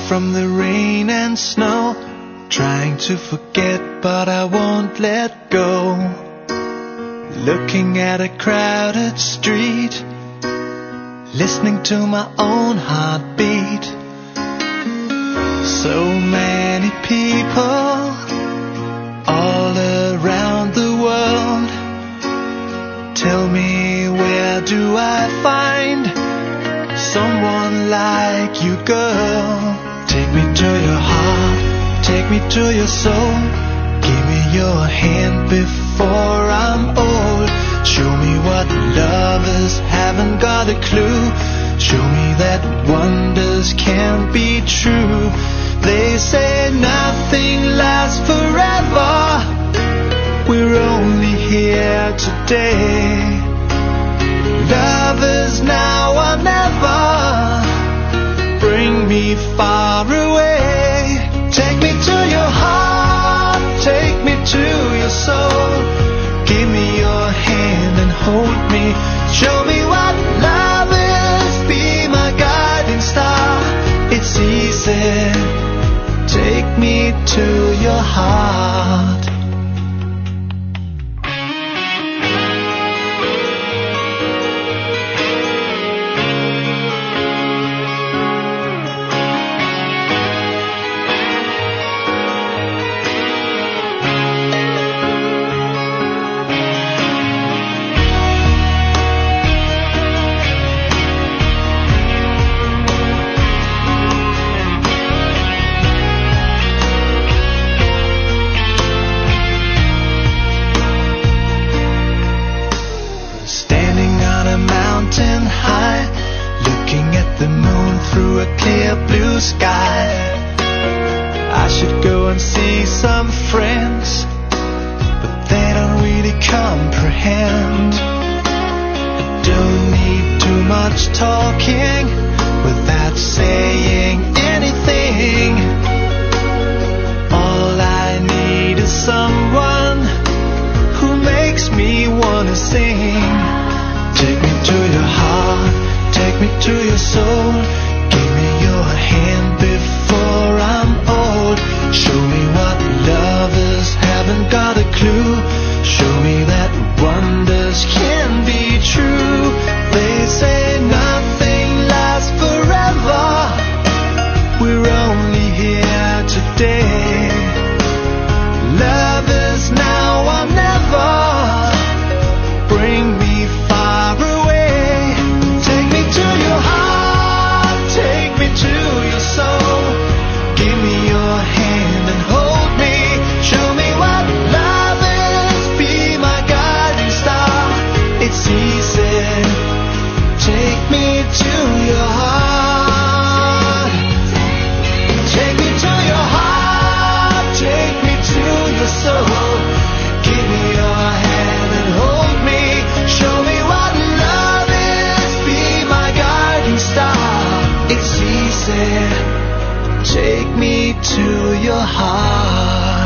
from the rain and snow, trying to forget but I won't let go. Looking at a crowded street, listening to my own heartbeat. So many people all around the world. Tell me, where do I find someone like you, girl? Take me to your heart, take me to your soul. Give me your hand before I'm old. Show me what lovers haven't got a clue. Show me that wonders can't be true. They say nothing lasts forever. We're only here today. Love is now or never. Bring me far away. Take me to your heart, take me to your soul. Give me your hand and hold me. Show me what love is, be my guiding star. It's easy, take me to your heart. Sky. I should go and see some friends, but they don't really comprehend. I don't need too much talking without saying anything. All I need is someone who makes me wanna sing. Take me to your heart, take me to your soul. Give me your hand before I'm old. Show me what lovers haven't got a clue. Show me that wonders can be true. They say nothing lasts forever. We're only here today. Love is now or never. Bring me far away. Take me to your heart, take me to your soul. Give me your hand and hold me. Show me what love is, be my guiding star. It's easy, take me to your heart. Take me to your heart, take me to your soul. Give me your hand and hold me. Show me what love is, be my guiding star. It's easy, take me to your heart.